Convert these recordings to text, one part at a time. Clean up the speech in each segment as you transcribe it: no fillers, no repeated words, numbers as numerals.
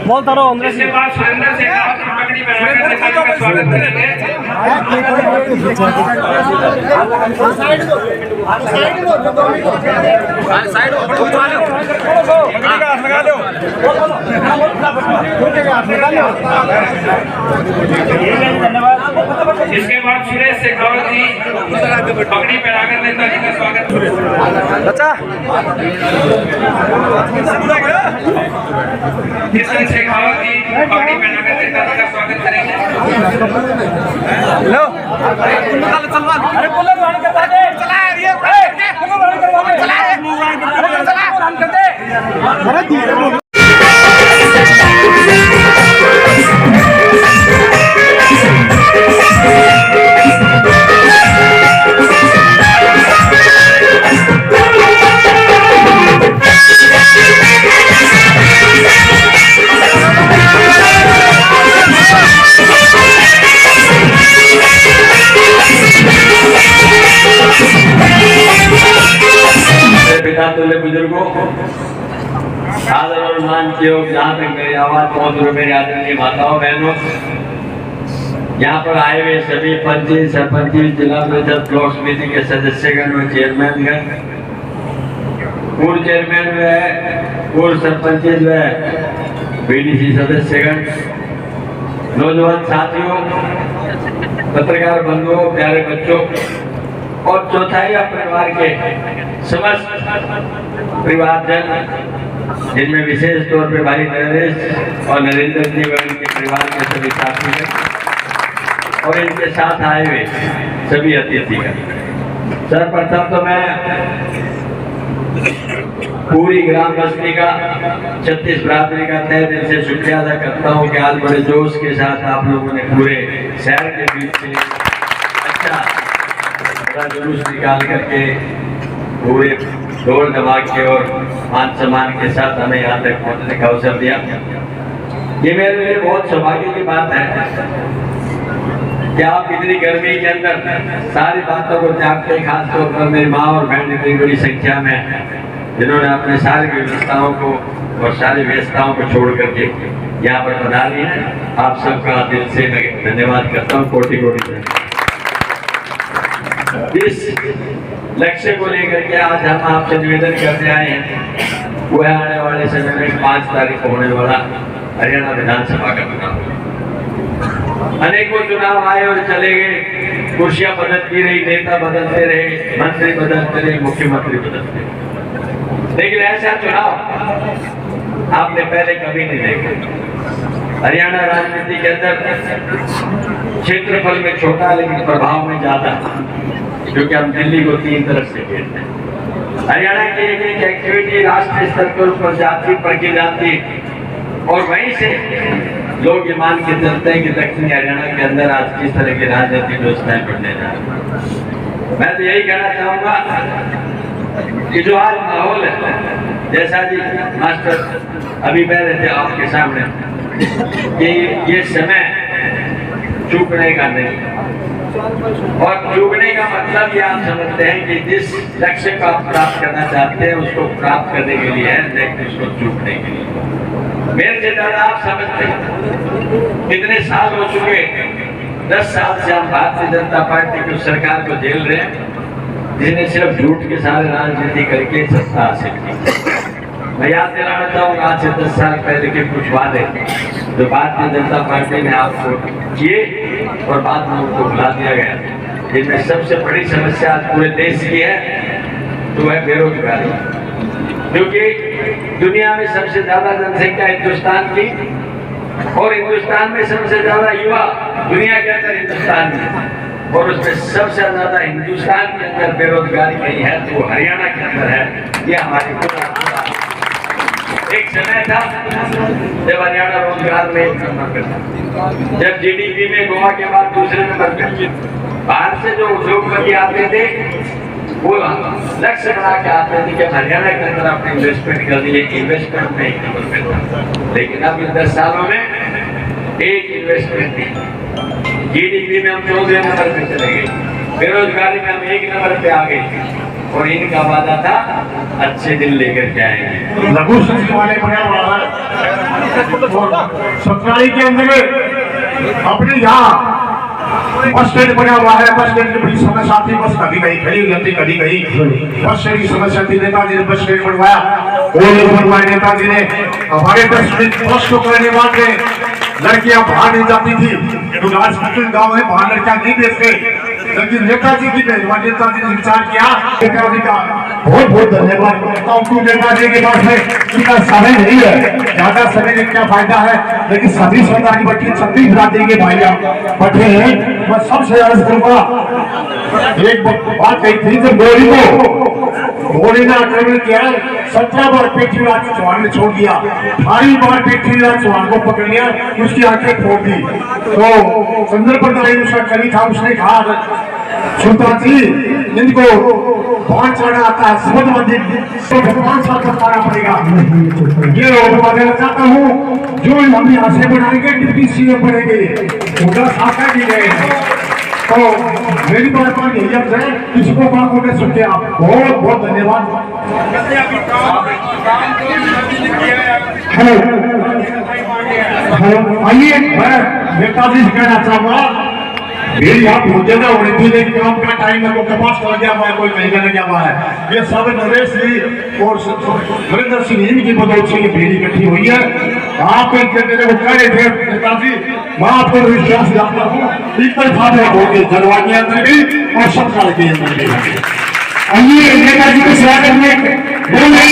बोलता रहो अंदर से। सुरेंद्र से पगड़ी बनाकर स्वागत करेंगे। इसके बाद सुरेश शेखावत जी पगड़ी पहनाकर नेताजी का स्वागत। अच्छा किशन शेखावत जी पगड़ी पहनाकर नेताजी का स्वागत करेंगे। लो अरे बोलो करवा दे चला ये चला कर दे अरे धीरे बोलो। बुजुर्गों आदर और मान के जहाँ तक मेरी आवाज पहुँच रही मेरी आदरणीय माताओं बहनों, यहाँ पर आए हुए सभी पंची सरपंची जिला परिषद ब्लॉक समिति के सदस्यगण व चेयरमैनगण, पूर्व चेयरमैन व पूर्व सरपंची व बीडीसी सदस्यगण, नौजवान साथियों, पत्रकार बंधुओं, प्यारे बच्चों और चौथाई परिवार के समस्त परिवारजन, जिनमें विशेष तौर पर भाई नरेश और नरेंद्र जी व इनके परिवार के सभी साथी और इनके साथ आए हुए सभी अतिथिगण। सर्वप्रथम तो मैं पूरी ग्राम बस्ती का 36 बरादरी का तहे दिल से शुक्रिया अदा करता हूँ कि आज बड़े जोश के साथ आप लोगों ने पूरे शहर के बीच से अच्छा जुलूस निकाल करके पूरे दौड़ धमाक के और मान सम्मान के साथ हमें यहाँ तक पहुँचने का अवसर दिया। ये मेरे लिए बहुत सौभाग्य की बात है कि आप इतनी गर्मी के अंदर सारी बातों को त्यागते, खासतौर पर मेरी माँ और बहन इतनी बड़ी संख्या में जिन्होंने अपने सारी व्यवस्थाओं को और सारी व्यवस्थाओं को छोड़ करके यहाँ पर पधारी है। आप सबका दिल से मैं धन्यवाद करता हूँ, कोटि कोटि धन्यवाद। इस लक्ष्य को लेकर के आज हम आपसे निवेदन करने आए हैं, वो है आने वाले समय में 5 तारीख को होने वाला हरियाणा विधानसभा का चुनाव। अनेकों चुनाव आए और चले गए, कुर्सियां बदलती रही, नेता बदलते रहे, मंत्री बदलते रहे, मुख्यमंत्री बदलते रहे, लेकिन ऐसा चुनाव आपने पहले कभी नहीं देखा। हरियाणा राजनीति के अंदर क्षेत्रफल में छोटा लेकिन प्रभाव में ज्यादा, क्योंकि हम दिल्ली को 3 तरफ से घेरते हैं। हरियाणा की एक एक एक्टिविटी राष्ट्रीय स्तर पर ऊपर जाती प्रकी जाती और वहीं से लोग ये मान के चलते हैं कि दक्षिणी हरियाणा के अंदर आज किस तरह की राजनीतिक व्यवस्थाएं बढ़ने जा रही। मैं तो यही कहना चाहूंगा कि जो आज माहौल है, जैसा जी मास्टर अभी कह रहे थे आपके सामने कि ये समय चूकने का नहीं, और चूकने का मतलब ये आप समझते हैं कि जिस लक्ष्य को आप प्राप्त करना चाहते हैं उसको प्राप्त करने के लिए है, लेकिन उसको चूकने के लिए। मेरे से ज्यादा आप समझते हैं कितने साल हो चुके, 10 साल से हम भारतीय जनता पार्टी की सरकार को झेल रहे हैं, जिन्हें सिर्फ झूठ के सारे राजनीति करके सत्ता हासिल की। मैं याद दिलाना चाहूंगा आज से 10 साल पहले के कुछ वादे जो भारतीय जनता पार्टी ने आपको किए और बाद में उनको भुला दिया गया, जिनमें सबसे बड़ी समस्या आज पूरे देश की है तो है बेरोजगारी। क्योंकि दुनिया में सबसे ज्यादा जनसंख्या हिंदुस्तान की और हिंदुस्तान में सबसे ज्यादा युवा दुनिया के अंदर हिंदुस्तान में, और उसमें सबसे ज्यादा हिंदुस्तान के अंदर बेरोजगारी कहीं है तो वो हरियाणा के अंदर है। ये हमारी एक समय था जब हरियाणा रोजगार में 1 नंबर पे था, जब जीडीपी में गोवा के बाद दूसरे नंबर पे। बाहर से जो उद्योगपति आते थे वो लक्ष्य बना के आते थे कि हरियाणा के अंदर अपने इन्वेस्टमेंट कर दिए, इन्वेस्टमेंट में 1 नंबर पे था। लेकिन अब इन 10 सालों में एक इन्वेस्टमेंट नहीं, जीडीपी में हम 14 नंबर पे चले गए, बेरोजगारी में हम 1 नंबर पे आ गए। और इनका वादा था अच्छे दिन लेकर के आएंगे। लघु संस्कृत वाले बना हुआ है और सतनाली के अंदर अपने यहाँ बस स्टैंड बना हुआ है। बस स्टैंड की बड़ी समस्या थी, बस कभी कहीं खड़ी हो जाती, कभी कहीं बस स्टैंड की समस्या थी। नेताजी ने बस स्टैंड बनवाया, और बनवाए नेताजी ने। हमारे 10 मिनट बस को करने वाले लड़कियां बाहर नहीं जाती थी, गाँव है, बाहर लड़कियां नहीं देखते, लेकिन नेताजी की मेहरबानी, नेताजी ने विचार किया। नेताजी का बहुत बहुत धन्यवाद करता हूँ क्योंकि नेताजी के पास में इतना समय नहीं है, ज्यादा समय में क्या फायदा है, लेकिन सभी सरदारी बच्चे सभी बिरादरी के भाई बैठे हैं। मैं सबसे अर्ज करूंगा, एक बात कही थी जब मोदी ने आक्रमण किया, 17 बार पृथ्वीराज चौहान ने छोड़ दिया, 18 बार पृथ्वीराज चौहान को पकड़ लिया, उसकी आंखें फोड़ दी। तो चंद्रप्रधान उसका कवि था, उसने कहा सुल्तान जी इनको बाण चढ़ना आता है, समझ मंदिर तो भगवान साथ करना पड़ेगा। ये मैं देना चाहता हूँ, जो हम यहाँ से बनाएंगे डिप्टी सीएम बनेंगे, उनका साथ भी गए। तो मेरी बात पर यही है, किसको बातों में सुनते आप बहुत बहुत धन्यवाद। हेलो हेलो, आइए मैं नेताजी से कहना चाहूंगा, मेरी आप मुझे ना होने थी काम का टाइम है, कोई कपास कर गया हुआ है, कोई कहीं लग गया हुआ है। ये सब नरेश जी और नरेंद्र सिंह इनकी बदौलत से ये भीड़ इकट्ठी हुई है। आप मेरे को कह रहे थे नेताजी, मैं आपको विश्वास दिलाता हूँ, एक तरफा में होंगे जनवा के अंदर भी और सत्ताल के अंदर भी। आइए नेताजी को स्वागत में बोल रही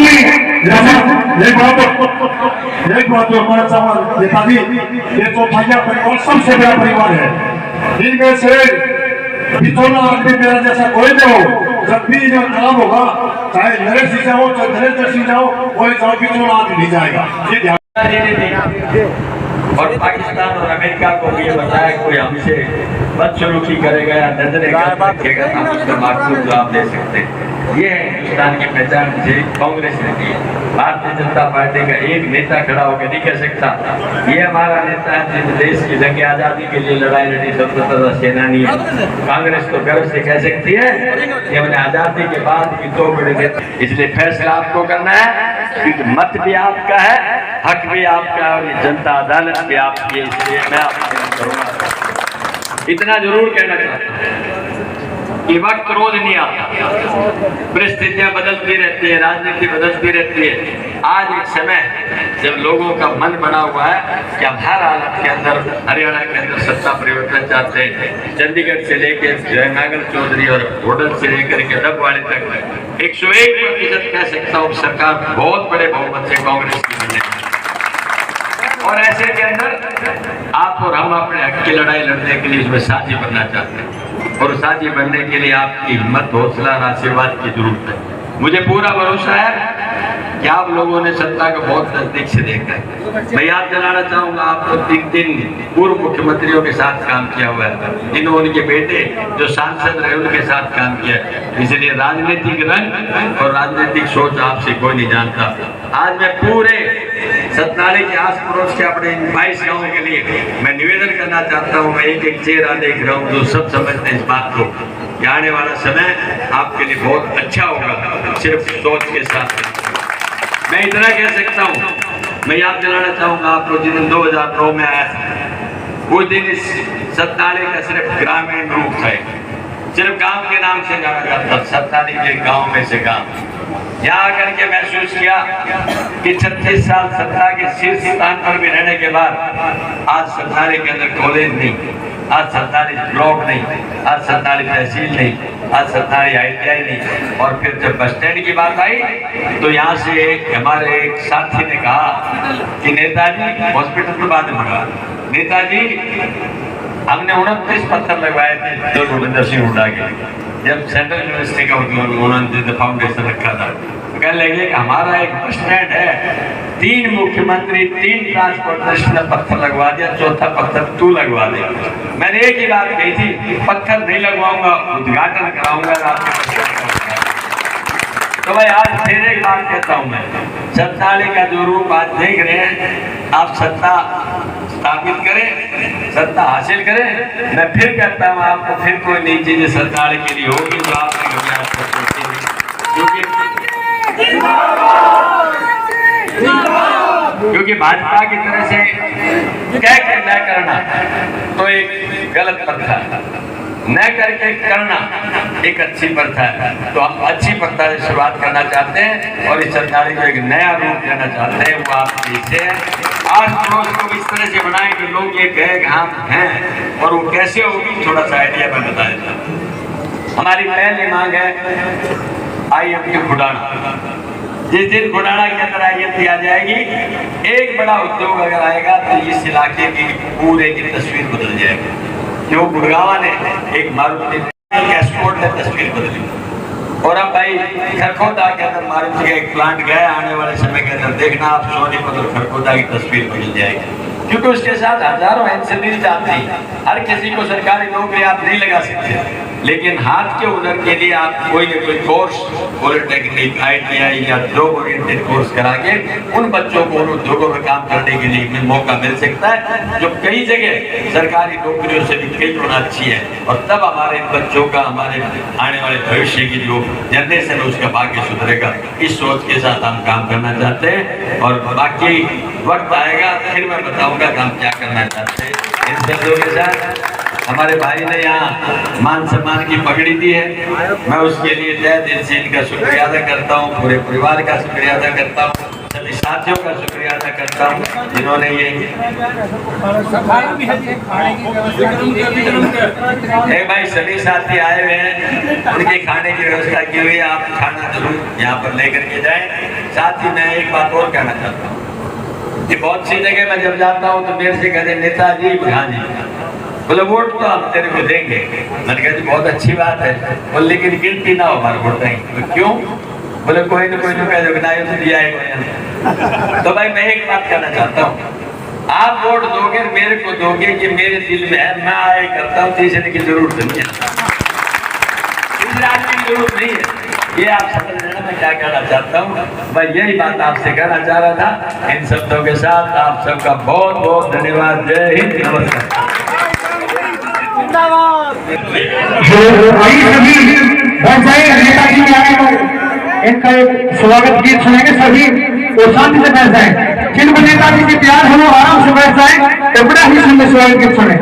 एक बात जो हमारा सवाल नेताजी, ये तो भैया परिवार सबसे बड़ा परिवार है, इनमें से बितौला आदमी मेरा जैसा कोई नहीं हो। जब भी जो काम होगा, चाहे नरेश सिंह जाओ चाहे नरेंद्र सिंह जाओ, कोई जाओ बितौला आदमी नहीं जाएगा। ये ध्यान। और पाकिस्तान और अमेरिका को भी ये बताया कोई हमसे बदसलूकी करेगा या नजरें रखेगा, हम उसका माकूल जवाब दे सकते हैं। ये है हिंदुस्तान की पहचान, मुझे कांग्रेस ने दी है। भारतीय जनता पार्टी का एक नेता खड़ा होकर नहीं कह सकता ये हमारा नेता है जिस देश की जंग आजादी के लिए लड़ाई लड़ी, स्वतंत्रता सेनानी है। कांग्रेस तो गर्व से कह सकती है कि हमने आजादी के बाद भी 2 बड़े नेता। इसलिए फैसला आपको करना है, क्योंकि मत भी आपका है, हक भी आपका है, और ये जनता अदालत भी आपकी है। इसलिए मैं आपको करूँगा, इतना जरूर कहना चाहता हूँ कि वक्त रोज नहीं आता, परिस्थितियां बदलती रहती है, राजनीति बदलती रहती है। आज एक समय जब लोगों का मन बना हुआ है कि हम हर हालत के अंदर हरियाणा के अंदर सत्ता परिवर्तन चाहते हैं। चंडीगढ़ से लेकर नागर चौधरी और होटल से लेकर के डबवाड़ी तक 101% कह सकता हूँ सरकार बहुत बड़े बहुमत से कांग्रेस की बनेगी। और ऐसे के अंदर आप और हम अपने हक की लड़ाई लड़ने के लिए उसमें साथी बनना चाहते हैं, और साथी बनने के लिए आपकी हिम्मत, हौसला और आशीर्वाद की जरूरत है। मुझे पूरा भरोसा है कि आप लोगों ने सत्ता को बहुत नजदीक से देखा है। मैं याद दिलाना चाहूंगा, आपको 3 पूर्व मुख्यमंत्रियों के साथ काम किया हुआ है, जिन्होंने उनके बेटे जो सांसद रहे उनके साथ काम किया है। इसलिए राजनीतिक रंग और राजनीतिक सोच आपसे कोई नहीं जानता। आज मैं पूरे सतनाली के आस पड़ोस के अपने 22 गाँव के लिए मैं निवेदन करना चाहता हूँ। मैं एक चेहरा देख रहा हूँ जो सब समझते हैं इस बात को, आने वाला समय आपके लिए बहुत अच्छा होगा, सिर्फ सोच के साथ। मैं इतना कह सकता हूँ, मैं याद दिलाना चाहूँगा आपको, जिस दिन 2009 में आया था, उस दिन इस सतनाली का सिर्फ ग्रामीण रूप था, सिर्फ गांव के नाम से जाना जाता, सतनाली के गांव में से गांव। यहाँ आकर के महसूस किया कि 36 साल सत्ता के शीर्ष स्थान पर भी रहने के बाद आज सतनाली के अंदर कॉलेज नहीं, आज सतनाली ब्लॉक नहीं, आज सतनाली तहसील नहीं, आज सतनाली ITI नहीं। और फिर जब बस स्टैंड की बात आई तो यहाँ से हमारे एक साथी ने कहा कि नेताजी हॉस्पिटल तो बाद में मंगा, नेताजी हमने 29 पत्थर लगवाए थे जो भूपेंद्र सिंह हुड्डा के, जब सेंट्रल यूनिवर्सिटी का उन्होंने फाउंडेशन रखा था। कह लगे कि हमारा एक बस स्टैंड है, 3 मुख्यमंत्री 3 ट्रांसपोर्टेशन ने पत्थर लगवा दिया, चौथा पत्थर तू लगवा दे। मैंने एक ही बात कही थी, पत्थर नहीं लगवाऊंगा, उद्घाटन कराऊंगा आपके। तो भाई आज फिर एक बात कहता हूं, मैं सतनाली का जो रूप आज देख रहे हैं, आप सत्ता स्थापित करें, सत्ता हासिल करें। मैं फिर कहता हूं आपको, फिर कोई नई चीजें सतनाली के लिए होगी जो आपने क्योंकि भाजपा की तरह से कह के न करना तो एक गलत प्रथा है, न करके करना एक अच्छी प्रथा है। तो हम अच्छी प्रथा से शुरुआत करना चाहते हैं और इस सरकारी को एक नया रूप देना चाहते हैं, वो आपके पीछे है। आज पड़ोस को इस तरह से बनाए कि लोग ये कहे कि हम हैं, और वो कैसे होगी थोड़ा सा आइडिया मैं बता देता हूँ। हमारी पहली मांग है IMT खुडाना। जिस दिन खुडाना के अंदर IMT आ जाएगी, एक बड़ा उद्योग अगर आएगा तो इस इलाके की पूरे की तस्वीर बदल जाएगी। जो गुड़गावा ने एक मारुति एक्सपोर्ट ने तस्वीर बदली, और अब भाई खरखोदा के अंदर मारुति का एक प्लांट गया, आने वाले समय के अंदर देखना आप सोनीपत और खरखोदा की तस्वीर बदल जाएगी, क्योंकि उसके साथ हजारों इंजीनियर आते हैं। हर किसी को सरकारी नौकरी आप नहीं लगा सकते, लेकिन हाथ के हुनर के लिए आप कोई न कोई कोर्स, पॉलिटेक्निक, ITI या जॉब ओरिएंटेड कोर्स करा के उन बच्चों को उन उद्योगों में काम करने के लिए भी मौका मिल सकता है, जो कई जगह सरकारी नौकरियों से भी कई गुना अच्छी है। और तब हमारे बच्चों का, हमारे आने वाले भविष्य की जो जनरेशन है उसका भाग्य सुधरेगा। इस सोच के साथ हम काम करना चाहते हैं, और बाकी वक्त आएगा फिर मैं बताऊंगा कि हम क्या करना चाहते हैं। इन शब्दों के साथ हमारे भाई ने यहाँ मान सम्मान की पगड़ी दी है, मैं उसके लिए तहे दिल से इनका शुक्रिया अदा करता हूँ, पूरे परिवार का शुक्रिया अदा करता हूँ, सभी साथियों का शुक्रिया अदा करता हूँ जिन्होंने ये भाई सभी साथी आए हुए हैं, उनके खाने की व्यवस्था की हुई है। आप खाना जरूर यहाँ पर लेकर के जाएं। साथ ही मैं एक बात और कहना चाहता हूँ कि बहुत सी जगह मैं जब जाता हूँ तो मेरे से कहते नेताजी, हाँ जी, बोले वोट तो हम तेरे को देंगे। मैंने कहा जी बहुत अच्छी बात है, बोले लेकिन गिनती ना हो हमारे वोट देंगे। तो क्यों? बोले कोई ना कोई तो कह दो तो दिया है। तो भाई मैं एक बात कहना चाहता हूँ, आप वोट दोगे मेरे को दोगे कि मेरे दिल में है, मैं आए करता हूँ, तीसरे की जरूरत नहीं है, तीसरे आदमी की जरूरत नहीं है। ये आप समझ लेना मैं क्या कहना चाहता हूँ। मैं यही बात आपसे कहना चाह रहा था। इन शब्दों के साथ आप सबका बहुत बहुत धन्यवाद। जय हिंद, नमस्कार। नेताजी आए तो इनका एक स्वागत गीत सुनेंगे, सभी वो शांति से बैठ जाए। जिनको नेताजी से प्यार हो वो आराम से बैठ जाए, तो बड़ा ही सुंदर स्वागत गीत सुने।